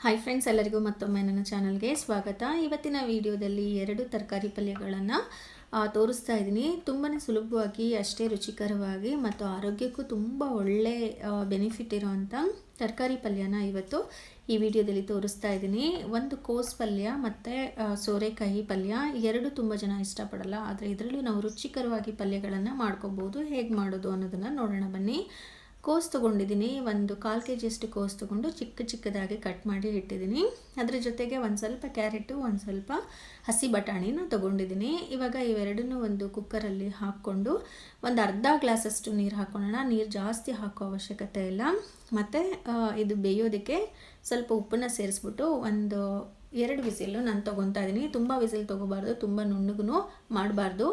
Hi friends, ಎಲ್ಲರಿಗೂ ಮತ್ತೊಮ್ಮೆ ನನ್ನ ಚಾನಲ್ಗೆ ಸ್ವಾಗತ. ಇವತ್ತಿನ ವಿಡಿಯೋದಲ್ಲಿ 2 ತರಕಾರಿ ಪಲ್ಯಗಳನ್ನು ತೋರಿಸ್ತಾ ಇದ್ದೀನಿ. ತುಂಬಾ ಸುಲಭವಾಗಿ, ಅಷ್ಟೇ ರುಚಿಕರವಾಗಿ ಮತ್ತು ಆರೋಗ್ಯಕ್ಕೂ ತುಂಬ ಒಳ್ಳೆ ಬೆನಿಫಿಟ್ ಇರೋವಂಥ ತರಕಾರಿ ಪಲ್ಯನ ಇವತ್ತು ಈ ವಿಡಿಯೋದಲ್ಲಿ ತೋರಿಸ್ತಾ ಇದ್ದೀನಿ. ಒಂದು ಕೋಸ್ ಪಲ್ಯ ಮತ್ತು ಸೋರೆಕಾಯಿ ಪಲ್ಯ ಎರಡು ತುಂಬ ಜನ ಇಷ್ಟಪಡಲ್ಲ, ಆದರೆ ಇದರಲ್ಲೂ ನಾವು ರುಚಿಕರವಾಗಿ ಪಲ್ಯಗಳನ್ನು ಮಾಡ್ಕೋಬೋದು. ಹೇಗೆ ಮಾಡೋದು ಅನ್ನೋದನ್ನು ನೋಡೋಣ ಬನ್ನಿ. ಕೋಸ್ ತೊಗೊಂಡಿದ್ದೀನಿ. ಒಂದು 1/4 kg ಅಷ್ಟು ಕೋಸ್ ತೊಗೊಂಡು ಚಿಕ್ಕದಾಗಿ ಕಟ್ ಮಾಡಿ ಇಟ್ಟಿದ್ದೀನಿ. ಅದರ ಜೊತೆಗೆ ಒಂದು ಸ್ವಲ್ಪ ಕ್ಯಾರೆಟು, ಒಂದು ಸ್ವಲ್ಪ ಹಸಿ ಬಟಾಣಿನ ತೊಗೊಂಡಿದ್ದೀನಿ. ಇವಾಗ ಇವೆರಡನ್ನೂ ಒಂದು ಕುಕ್ಕರಲ್ಲಿ ಹಾಕ್ಕೊಂಡು ಒಂದು ಅರ್ಧ ಗ್ಲಾಸಷ್ಟು ನೀರು ಹಾಕ್ಕೊಳ್ಳೋಣ. ನೀರು ಜಾಸ್ತಿ ಹಾಕೋ ಅವಶ್ಯಕತೆ ಇಲ್ಲ. ಮತ್ತು ಇದು ಬೇಯೋದಕ್ಕೆ ಸ್ವಲ್ಪ ಉಪ್ಪನ್ನು ಸೇರಿಸ್ಬಿಟ್ಟು ಒಂದು 2 ವಿಸಿಲು ನಾನು ತೊಗೊತಾ ಇದ್ದೀನಿ. ತುಂಬ ವಿಸಿಲ್ ತೊಗೋಬಾರ್ದು, ತುಂಬ ನುಣ್ಣಗೂ ಮಾಡಬಾರ್ದು.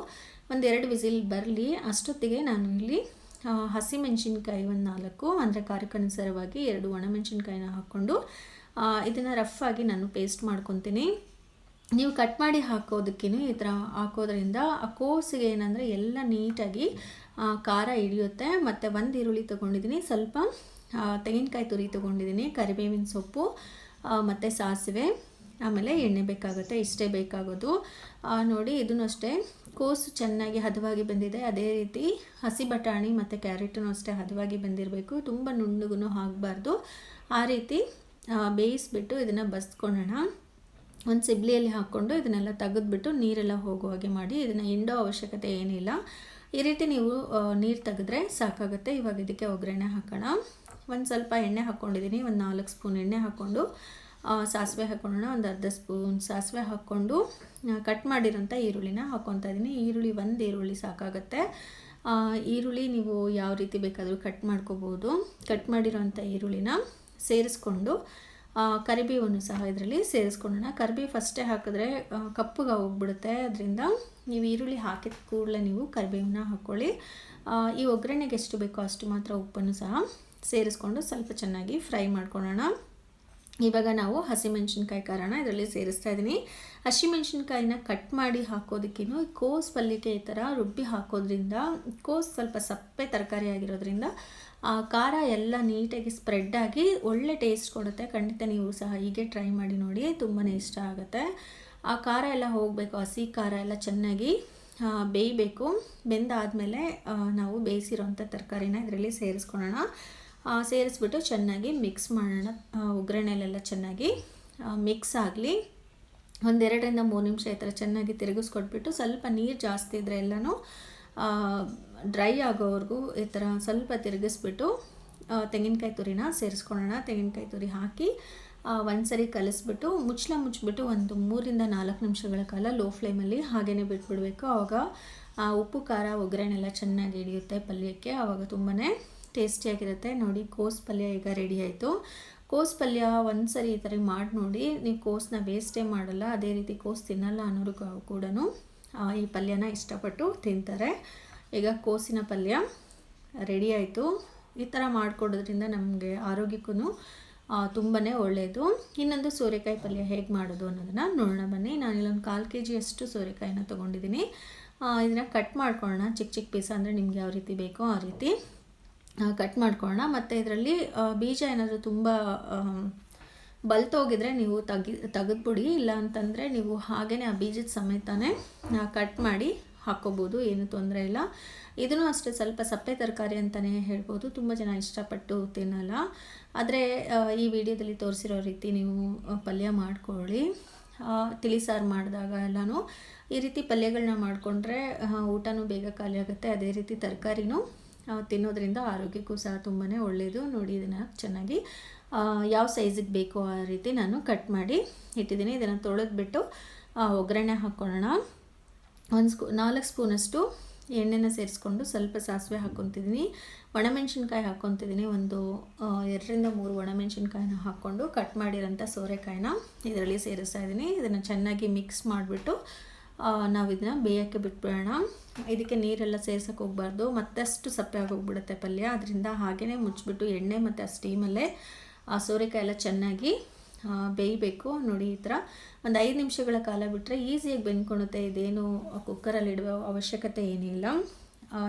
ಒಂದು 2 ವಿಸಿಲ್ ಬರಲಿ ಅಷ್ಟೊತ್ತಿಗೆ ನಾನು ಇಲ್ಲಿ ಹಸಿಮೆಣಸಿನ್ಕಾಯಿ ಒಂದು 4, ಅಂದರೆ ಖಾರಕ್ಕನುಸಾರವಾಗಿ 2 ಒಣಮೆಣಸಿನ್ಕಾಯಿನ ಹಾಕ್ಕೊಂಡು ಇದನ್ನು ರಫಾಗಿ ನಾನು ಪೇಸ್ಟ್ ಮಾಡ್ಕೊತೀನಿ. ನೀವು ಕಟ್ ಮಾಡಿ ಹಾಕೋದಕ್ಕೇ ಈ ಥರ ಹಾಕೋದ್ರಿಂದ ಆ ಕೋಸಿಗೆ ಏನಂದರೆ ಎಲ್ಲ ನೀಟಾಗಿ ಖಾರ ಹಿಡಿಯುತ್ತೆ. ಮತ್ತು ಒಂದು ಈರುಳ್ಳಿ ತೊಗೊಂಡಿದ್ದೀನಿ, ಸ್ವಲ್ಪ ತೆಂಗಿನಕಾಯಿ ತುರಿ ತೊಗೊಂಡಿದ್ದೀನಿ, ಕರಿಬೇವಿನ ಸೊಪ್ಪು ಮತ್ತು ಸಾಸಿವೆ, ಆಮೇಲೆ ಎಣ್ಣೆ ಬೇಕಾಗುತ್ತೆ. ಇಷ್ಟೇ ಬೇಕಾಗೋದು. ನೋಡಿ, ಇದನ್ನು ಅಷ್ಟೇ ಕೋಸು ಚೆನ್ನಾಗಿ ಹದವಾಗಿ ಬಂದಿದೆ. ಅದೇ ರೀತಿ ಹಸಿ ಬಟಾಣಿ ಮತ್ತು ಕ್ಯಾರೆಟೂ ಅಷ್ಟೇ ಹದವಾಗಿ ಬಂದಿರಬೇಕು. ತುಂಬ ನುಣ್ಣಗೂ ಆಗಬಾರ್ದು. ಆ ರೀತಿ ಬೇಯಿಸ್ಬಿಟ್ಟು ಇದನ್ನು ಬಸ್ಕೊಳ್ಳೋಣ. ಒಂದು ಸಿಬ್ಲಿಯಲ್ಲಿ ಹಾಕ್ಕೊಂಡು ಇದನ್ನೆಲ್ಲ ತೆಗೆದ್ಬಿಟ್ಟು ನೀರೆಲ್ಲ ಹೋಗೋ ಹಾಗೆ ಮಾಡಿ. ಇದನ್ನು ಹಿಂಡೋ ಅವಶ್ಯಕತೆ ಏನಿಲ್ಲ. ಈ ರೀತಿ ನೀವು ನೀರು ತೆಗೆದ್ರೆ ಸಾಕಾಗುತ್ತೆ. ಇವಾಗ ಇದಕ್ಕೆ ಒಗ್ಗರಣೆ ಹಾಕೋಣ. ಒಂದು ಸ್ವಲ್ಪ ಎಣ್ಣೆ ಹಾಕ್ಕೊಂಡಿದ್ದೀನಿ. ಒಂದು 4 ಸ್ಪೂನ್ ಎಣ್ಣೆ ಹಾಕ್ಕೊಂಡು ಸಾಸಿವೆ ಹಾಕ್ಕೊಳ್ಳೋಣ. ಒಂದು ಅರ್ಧ ಸ್ಪೂನ್ ಸಾಸಿವೆ ಹಾಕ್ಕೊಂಡು ಕಟ್ ಮಾಡಿರೋಂಥ ಈರುಳ್ಳಿನ ಹಾಕ್ಕೊತಾ ಇದ್ದೀನಿ. ಒಂದು ಈರುಳ್ಳಿ ಸಾಕಾಗುತ್ತೆ. ಈರುಳ್ಳಿ ನೀವು ಯಾವ ರೀತಿ ಬೇಕಾದರೂ ಕಟ್ ಮಾಡ್ಕೋಬೋದು. ಕಟ್ ಮಾಡಿರೋಂಥ ಈರುಳ್ಳಿನ ಸೇರಿಸ್ಕೊಂಡು ಕರಿಬೇವನ್ನು ಸಹ ಇದರಲ್ಲಿ ಸೇರಿಸ್ಕೊಳ್ಳೋಣ. ಕರಿಬೇವು ಫಸ್ಟೇ ಹಾಕಿದ್ರೆ ಕಪ್ಪಗೆ ಹೋಗ್ಬಿಡುತ್ತೆ. ಅದರಿಂದ ನೀವು ಈರುಳ್ಳಿ ಹಾಕಿದ ಕೂಡಲೇ ನೀವು ಕರಿಬೇವನ್ನ ಹಾಕ್ಕೊಳ್ಳಿ. ಈ ಒಗ್ಗರಣೆಗೆ ಎಷ್ಟು ಬೇಕೋ ಅಷ್ಟು ಮಾತ್ರ ಉಪ್ಪನ್ನು ಸಹ ಸೇರಿಸ್ಕೊಂಡು ಸ್ವಲ್ಪ ಚೆನ್ನಾಗಿ ಫ್ರೈ ಮಾಡ್ಕೊಳ್ಳೋಣ. ಇವಾಗ ನಾವು ಹಸಿಮೆಣಸಿನ್ಕಾಯಿ ಖಾರನ ಇದರಲ್ಲಿ ಸೇರಿಸ್ತಾ ಇದ್ದೀನಿ. ಹಸಿಮೆಣಸಿನ್ಕಾಯಿನ ಕಟ್ ಮಾಡಿ ಹಾಕೋದಕ್ಕಿಂತ ಕೋಸ್ ಪಲ್ಯಕ್ಕೆ ಈ ಥರ ರುಬ್ಬಿ ಹಾಕೋದ್ರಿಂದ, ಕೋಸ್ ಸ್ವಲ್ಪ ಸಪ್ಪೆ ತರಕಾರಿ ಆಗಿರೋದ್ರಿಂದ ಖಾರ ಎಲ್ಲ ನೀಟಾಗಿ ಸ್ಪ್ರೆಡ್ ಆಗಿ ಒಳ್ಳೆ ಟೇಸ್ಟ್ ಕೊಡುತ್ತೆ. ಖಂಡಿತ ನೀವು ಸಹ ಹೀಗೆ ಟ್ರೈ ಮಾಡಿ ನೋಡಿ, ತುಂಬಾ ಇಷ್ಟ ಆಗುತ್ತೆ. ಆ ಖಾರ ಎಲ್ಲ ಹೋಗಬೇಕು, ಹಸಿ ಖಾರ ಎಲ್ಲ ಚೆನ್ನಾಗಿ ಬೇಯಬೇಕು. ಬೆಂದಾದಮೇಲೆ ನಾವು ಬೇಯಿಸಿರೋಂಥ ತರಕಾರಿನ ಇದರಲ್ಲಿ ಸೇರಿಸ್ಕೊಳ್ಳೋಣ. ಸೇರಿಸ್ಬಿಟ್ಟು ಚೆನ್ನಾಗಿ ಮಿಕ್ಸ್ ಮಾಡೋಣ. ಒಗ್ಗರಣೆಲೆಲ್ಲ ಚೆನ್ನಾಗಿ ಮಿಕ್ಸ್ ಆಗಲಿ. ಒಂದು 2 ರಿಂದ 3 ನಿಮಿಷ ಈ ಥರ ಚೆನ್ನಾಗಿ ತಿರುಗಿಸ್ಕೊಟ್ಬಿಟ್ಟು, ಸ್ವಲ್ಪ ನೀರು ಜಾಸ್ತಿ ಇದ್ದರೆ ಎಲ್ಲನೂ ಡ್ರೈ ಆಗೋವರೆಗೂ ಈ ಥರ ಸ್ವಲ್ಪ ತಿರುಗಿಸ್ಬಿಟ್ಟು ತೆಂಗಿನಕಾಯಿ ತುರಿನ ಸೇರಿಸ್ಕೊಳ್ಳೋಣ. ತೆಂಗಿನಕಾಯಿ ತುರಿ ಹಾಕಿ ಒಂದ್ಸರಿ ಕಲಿಸ್ಬಿಟ್ಟು ಮುಚ್ಚಿಬಿಟ್ಟು ಒಂದು 3 ರಿಂದ 4 ನಿಮಿಷಗಳ ಕಾಲ ಲೋ ಫ್ಲೇಮಲ್ಲಿ ಹಾಗೇ ಬಿಟ್ಬಿಡಬೇಕು. ಆವಾಗ ಉಪ್ಪು ಖಾರ ಒಗ್ಗರಣೆ ಎಲ್ಲ ಚೆನ್ನಾಗಿ ಹಿಡಿಯುತ್ತೆ ಪಲ್ಯಕ್ಕೆ. ಆವಾಗ ತುಂಬಾ ಟೇಸ್ಟಿಯಾಗಿರುತ್ತೆ. ನೋಡಿ, ಕೋಸ್ ಪಲ್ಯ ಈಗ ರೆಡಿ ಆಯಿತು. ಕೋಸ್ ಪಲ್ಯ ಒಂದ್ಸರಿ ಈ ಥರ ಮಾಡಿ ನೋಡಿ. ನೀವು ಕೋಸನ್ನ ವೇಸ್ಟೇ ಮಾಡಲ್ಲ. ಅದೇ ರೀತಿ ಕೋಸ್ ತಿನ್ನಲ್ಲ ಅನ್ನೋರು ಕೂಡ ಈ ಪಲ್ಯನ ಇಷ್ಟಪಟ್ಟು ತಿಂತಾರೆ. ಈಗ ಕೋಸಿನ ಪಲ್ಯ ರೆಡಿ ಆಯಿತು. ಈ ಥರ ಮಾಡಿಕೊಡೋದ್ರಿಂದ ನಮಗೆ ಆರೋಗ್ಯಕ್ಕೂ ತುಂಬಾ ಒಳ್ಳೆಯದು. ಇನ್ನೊಂದು ಸೋರೆಕಾಯಿ ಪಲ್ಯ ಹೇಗೆ ಮಾಡೋದು ಅನ್ನೋದನ್ನು ನೋಡೋಣ ಬನ್ನಿ. ನಾನಿಲ್ಲೊಂದು 1/4 kg ಅಷ್ಟು ಸೋರೆಕಾಯಿನ ತೊಗೊಂಡಿದ್ದೀನಿ. ಇದನ್ನು ಕಟ್ ಮಾಡ್ಕೊಳ್ಳೋಣ. ಚಿಕ್ಕ ಪೀಸ್, ಅಂದರೆ ನಿಮ್ಗೆ ಯಾವ ರೀತಿ ಬೇಕೋ ಆ ರೀತಿ ಕಟ್ ಮಾಡ್ಕೊಳ್ಳೋಣ. ಮತ್ತು ಇದರಲ್ಲಿ ಬೀಜ ಏನಾದರೂ ತುಂಬ ಬಲ್ತೋಗಿದ್ರೆ ನೀವು ತೆಗೆದ್ಬಿಡಿ. ಇಲ್ಲ ಅಂತಂದರೆ ನೀವು ಹಾಗೇ ಆ ಬೀಜದ ಸಮೇತನೇ ಕಟ್ ಮಾಡಿ ಹಾಕ್ಕೋಬೋದು, ಏನೂ ತೊಂದರೆ ಇಲ್ಲ. ಇದನ್ನು ಅಷ್ಟೇ ಸ್ವಲ್ಪ ಸಪ್ಪೆ ತರಕಾರಿ ಅಂತಲೇ ಹೇಳ್ಬೋದು. ತುಂಬ ಜನ ಇಷ್ಟಪಟ್ಟು ತಿನ್ನಲ್ಲ. ಆದರೆ ಈ ವಿಡಿಯೋದಲ್ಲಿ ತೋರಿಸಿರೋ ರೀತಿ ನೀವು ಪಲ್ಯ ಮಾಡ್ಕೊಳ್ಳಿ. ತಿಳಿಸಾರು ಮಾಡಿದಾಗ ಎಲ್ಲನೂ ಈ ರೀತಿ ಪಲ್ಯಗಳನ್ನ ಮಾಡಿಕೊಂಡ್ರೆ ಊಟನೂ ಬೇಗ ಖಾಲಿ ಆಗುತ್ತೆ. ಅದೇ ರೀತಿ ತರಕಾರಿನೂ ತಿನ್ನೋದ್ರಿಂದ ಆರೋಗ್ಯಕ್ಕೂ ಸಹ ತುಂಬಾ ಒಳ್ಳೆಯದು. ನೋಡಿ, ಇದನ್ನು ಚೆನ್ನಾಗಿ ಯಾವ ಸೈಜಿಗೆ ಬೇಕೋ ಆ ರೀತಿ ನಾನು ಕಟ್ ಮಾಡಿ ಇಟ್ಟಿದ್ದೀನಿ. ಇದನ್ನು ತೊಳೆದ್ಬಿಟ್ಟು ಒಗ್ಗರಣೆ ಹಾಕ್ಕೊಳ್ಳೋಣ. 4 ಸ್ಪೂನಷ್ಟು ಎಣ್ಣೆನ ಸೇರಿಸ್ಕೊಂಡು ಸ್ವಲ್ಪ ಸಾಸಿವೆ ಹಾಕ್ಕೊತಿದ್ದೀನಿ. ಒಣಮೆಣಸಿನ್ಕಾಯಿ ಹಾಕ್ಕೊತಿದ್ದೀನಿ. ಒಂದು 2 ರಿಂದ 3 ಒಣಮೆಣಸಿನ್ಕಾಯಿನ ಹಾಕ್ಕೊಂಡು ಕಟ್ ಮಾಡಿರೋಂಥ ಸೋರೆಕಾಯಿನ ಇದರಲ್ಲಿ ಸೇರಿಸ್ತಾ ಇದ್ದೀನಿ. ಇದನ್ನು ಚೆನ್ನಾಗಿ ಮಿಕ್ಸ್ ಮಾಡಿಬಿಟ್ಟು ನಾವು ಇದನ್ನ ಬೇಯೋಕ್ಕೆ ಬಿಟ್ಬಿಡೋಣ. ಇದಕ್ಕೆ ನೀರೆಲ್ಲ ಸೇರ್ಸೋಕ್ಕೆ ಹೋಗಬಾರ್ದು, ಮತ್ತಷ್ಟು ಸಪ್ಪೆ ಆಗೋಗ್ಬಿಡುತ್ತೆ ಪಲ್ಯ. ಅದರಿಂದ ಹಾಗೇ ಮುಚ್ಚಿಬಿಟ್ಟು ಎಣ್ಣೆ ಮತ್ತು ಆ ಸ್ಟೀಮಲ್ಲೇ ಆ ಸೋರೆಕಾಯಿ ಎಲ್ಲ ಚೆನ್ನಾಗಿ ಬೇಯಬೇಕು. ನೋಡಿ, ಈ ಥರ ಒಂದು 5 ನಿಮಿಷಗಳ ಕಾಲ ಬಿಟ್ಟರೆ ಈಸಿಯಾಗಿ ಬೆಂದ್ಕೊಳುತ್ತೆ. ಇದೇನು ಕುಕ್ಕರಲ್ಲಿ ಇಡುವ ಅವಶ್ಯಕತೆ ಏನಿಲ್ಲ.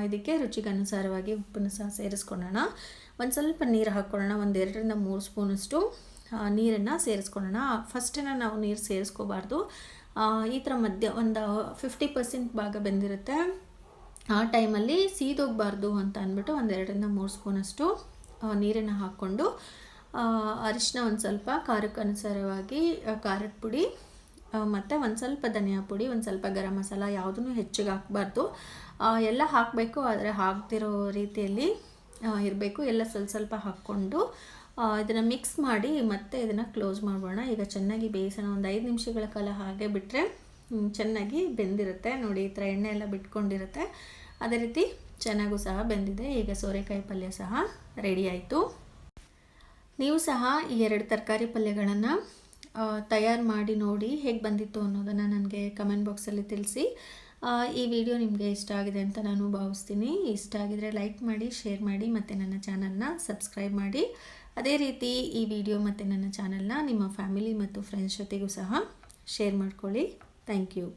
ಇದಕ್ಕೆ ರುಚಿಗೆ ಅನುಸಾರವಾಗಿ ಉಪ್ಪನ್ನು ಸಹ ಸೇರಿಸ್ಕೊಳ್ಳೋಣ. ಒಂದು ಸ್ವಲ್ಪ ನೀರು ಹಾಕ್ಕೊಳ್ಳೋಣ. ಒಂದು 2 ರಿಂದ 3 ಸ್ಪೂನಷ್ಟು ನೀರನ್ನು ಸೇರಿಸ್ಕೊಳ್ಳೋಣ. ಫಸ್ಟೇ ನಾವು ನೀರು ಸೇರಿಸ್ಕೋಬಾರ್ದು. ಈ ಥರ ಮಧ್ಯ ಒಂದು 50% ಭಾಗ ಬೆಂದಿರುತ್ತೆ. ಆ ಟೈಮಲ್ಲಿ ಸೀದೋಗಬಾರ್ದು ಅಂತ ಅಂದ್ಬಿಟ್ಟು 2-3 ಸ್ಪೂನಷ್ಟು ನೀರನ್ನು ಹಾಕ್ಕೊಂಡು ಅರಿಶಿನ ಒಂದು ಸ್ವಲ್ಪ, ಖಾರಕ್ಕೆ ಅನುಸಾರವಾಗಿ ಖಾರದ ಪುಡಿ, ಮತ್ತು ಒಂದು ಸ್ವಲ್ಪ ಧನಿಯಾ ಪುಡಿ, ಒಂದು ಸ್ವಲ್ಪ ಗರಂ ಮಸಾಲ, ಯಾವುದೂ ಹೆಚ್ಚಿಗೆ ಹಾಕಬಾರ್ದು. ಎಲ್ಲ ಹಾಕಬೇಕು, ಆದರೆ ಹಾಕ್ತಿರೋ ರೀತಿಯಲ್ಲಿ ಇರಬೇಕು. ಎಲ್ಲ ಸ್ವಲ್ಪ ಹಾಕ್ಕೊಂಡು ಇದನ್ನು ಮಿಕ್ಸ್ ಮಾಡಿ ಮತ್ತೆ ಇದನ್ನು ಕ್ಲೋಸ್ ಮಾಡೋಣ. ಈಗ ಚೆನ್ನಾಗಿ ಬೇಯಿಸೋಣ. ಒಂದು 5 ನಿಮಿಷಗಳ ಕಾಲ ಹಾಗೆ ಬಿಟ್ಟರೆ ಚೆನ್ನಾಗಿ ಬೆಂದಿರುತ್ತೆ. ನೋಡಿ, ಈ ಥರ ಎಣ್ಣೆ ಎಲ್ಲ ಬಿಟ್ಕೊಂಡಿರುತ್ತೆ. ಅದೇ ರೀತಿ ಚೆನ್ನಾಗೂ ಸಹ ಬೆಂದಿದೆ. ಈಗ ಸೋರೆಕಾಯಿ ಪಲ್ಯ ಸಹ ರೆಡಿ ಆಯಿತು. ನೀವು ಸಹ ಈ 2 ತರಕಾರಿ ಪಲ್ಯಗಳನ್ನು ತಯಾರು ಮಾಡಿ ನೋಡಿ ಹೇಗೆ ಬಂದಿತ್ತು ಅನ್ನೋದನ್ನು ನನಗೆ ಕಮೆಂಟ್ ಬಾಕ್ಸಲ್ಲಿ ತಿಳಿಸಿ. ಈ ವಿಡಿಯೋ ನಿಮಗೆ ಇಷ್ಟ ಆಗಿದೆ ಅಂತ ನಾನು ಭಾವಿಸ್ತೀನಿ. ಇಷ್ಟ ಆಗಿದರೆ ಲೈಕ್ ಮಾಡಿ, ಶೇರ್ ಮಾಡಿ, ಮತ್ತು ನನ್ನ ಚಾನಲ್ನ ಸಬ್ಸ್ಕ್ರೈಬ್ ಮಾಡಿ. ಅದೇ ರೀತಿ ಈ ವಿಡಿಯೋ ಮತ್ತು ನನ್ನ ಚಾನಲ್ನ ನಿಮ್ಮ ಫ್ಯಾಮಿಲಿ ಮತ್ತು ಫ್ರೆಂಡ್ಸ್ ಜೊತೆಗೂ ಸಹ ಶೇರ್ ಮಾಡ್ಕೊಳ್ಳಿ. Thank you.